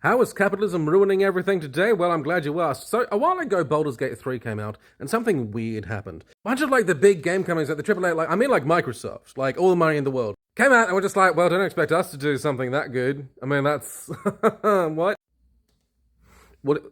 How is capitalism ruining everything today? Well, I'm glad you asked. So, a while ago, Baldur's Gate 3 came out, and something weird happened. A bunch of, the big game companies, like the AAA, like Microsoft, like, all the money in the world, came out and were just like, well, don't expect us to do something that good. I mean, that's... what? What?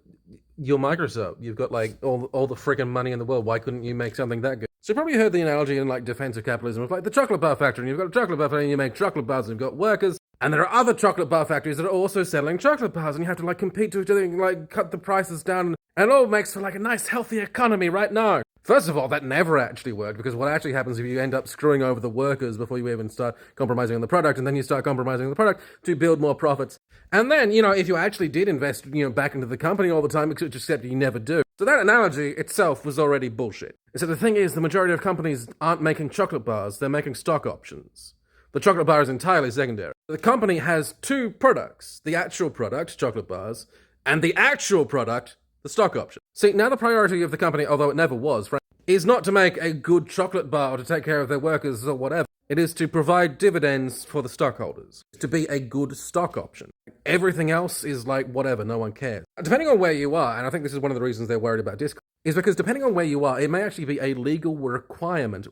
You're Microsoft. You've got, all the freaking money in the world. Why couldn't you make something that good? So you probably heard the analogy in, defense of capitalism of, the chocolate bar factory, and you've got a chocolate bar factory, and you make chocolate bars, and you've got workers, and there are other chocolate bar factories that are also selling chocolate bars, and you have to compete to each other and cut the prices down, and it all makes for a nice healthy economy, right? No. First of all, that never actually worked, because what actually happens if you end up screwing over the workers before you even start compromising on the product, and then you start compromising on the product to build more profits. And then, if you actually did invest, back into the company all the time, except you never do. So that analogy itself was already bullshit. So the thing is, the majority of companies aren't making chocolate bars, they're making stock options. The chocolate bar is entirely secondary. The company has two products, the actual product, chocolate bars, and the actual product, the stock option. See, now the priority of the company, although it never was, is not to make a good chocolate bar or to take care of their workers or whatever. It is to provide dividends for the stockholders. To be a good stock option. Everything else is whatever, no one cares. Depending on where you are, and I think this is one of the reasons they're worried about Discord, is because depending on where you are, it may actually be a legal requirement.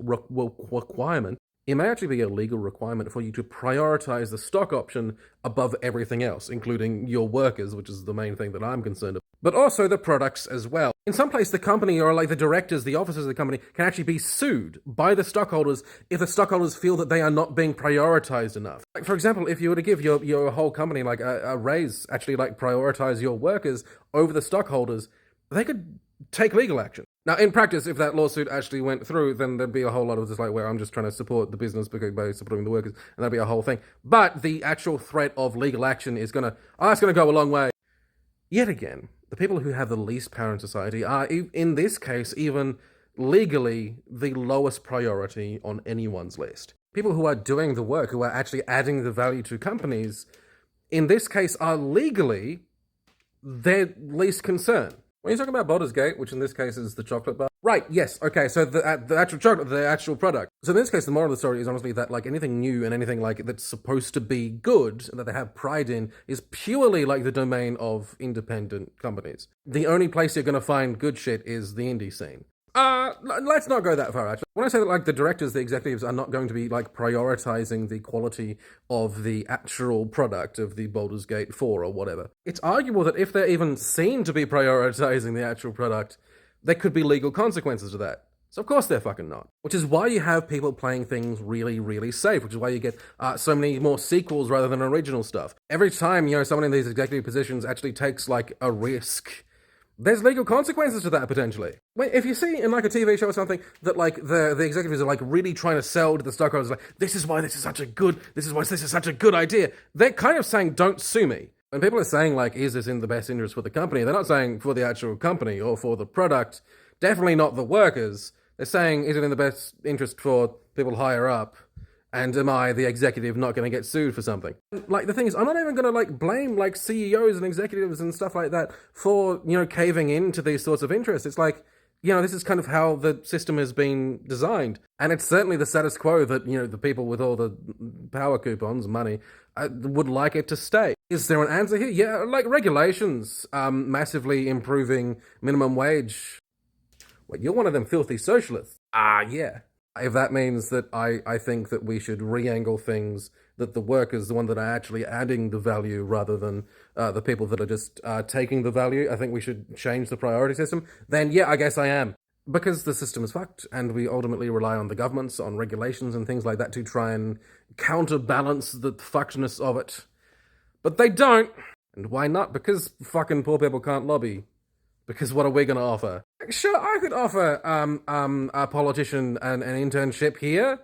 It may actually be a legal requirement for you to prioritize the stock option above everything else, including your workers, which is the main thing that I'm concerned about, but also the products as well. In some place, the company or the directors, the officers of the company can actually be sued by the stockholders if the stockholders feel that they are not being prioritized enough. For example, if you were to give your whole company a raise, actually prioritize your workers over the stockholders, they could take legal action. Now, in practice, if that lawsuit actually went through, then there'd be a whole lot of this where I'm just trying to support the business by supporting the workers, and that'd be a whole thing. But the actual threat of legal action is gonna go a long way. Yet again, the people who have the least power in society are, in this case, even legally the lowest priority on anyone's list. People who are doing the work, who are actually adding the value to companies, in this case, are legally their least concern. When you talk about Baldur's Gate, which in this case is the chocolate bar, right? Yes, okay. So the actual chocolate, the actual product. So in this case, the moral of the story is honestly that anything new and anything that's supposed to be good and that they have pride in is purely the domain of independent companies. The only place you're going to find good shit is the indie scene. Let's not go that far, actually. When I say that, the directors, the executives are not going to be, prioritizing the quality of the actual product of the Baldur's Gate 4 or whatever, it's arguable that if they're even seen to be prioritizing the actual product, there could be legal consequences to that. So of course they're fucking not. Which is why you have people playing things really, really safe, which is why you get so many more sequels rather than original stuff. Every time, someone in these executive positions actually takes, a risk, there's legal consequences to that, potentially. If you see in, a TV show or something, that, the executives are, really trying to sell to the stockholders, this is why this is such a good idea, they're kind of saying, don't sue me. When people are saying, is this in the best interest for the company, they're not saying for the actual company or for the product, definitely not the workers. They're saying, is it in the best interest for people higher up? And am I, the executive, not going to get sued for something? The thing is, I'm not even going to, blame, CEOs and executives and stuff like that for, caving into these sorts of interests. It's this is kind of how the system has been designed. And it's certainly the status quo that, the people with all the power coupons, money, would like it to stay. Is there an answer here? Yeah, regulations, massively improving minimum wage. Wait, you're one of them filthy socialists. Yeah. If that means that I think that we should re-angle things, that the workers, the one that are actually adding the value rather than the people that are just taking the value, I think we should change the priority system, then yeah, I guess I am. Because the system is fucked, and we ultimately rely on the governments, on regulations and things like that to try and counterbalance the fuckedness of it. But they don't. And why not? Because fucking poor people can't lobby. Because what are we going to offer? Sure, I could offer a politician an internship here.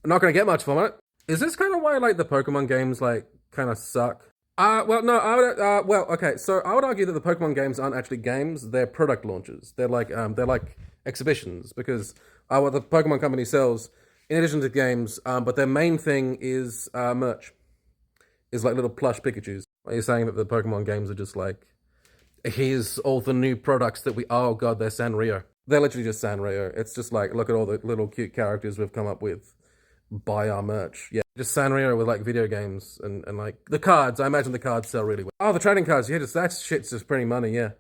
I'm not going to get much from it. Is this kind of why, the Pokemon games, kind of suck? Well, no, okay, so I would argue that the Pokemon games aren't actually games, they're product launches. They're like exhibitions, because what the Pokemon company sells, in addition to games, but their main thing is merch. Is little plush Pikachus. Are you saying that the Pokemon games are just here's all the new products that oh god, they're Sanrio. They're literally just Sanrio. It's just look at all the little cute characters we've come up with. Buy our merch. Yeah. Just Sanrio with like video games and like the cards. I imagine the cards sell really well. Oh, the trading cards. Yeah, just that shit's just printing money. Yeah.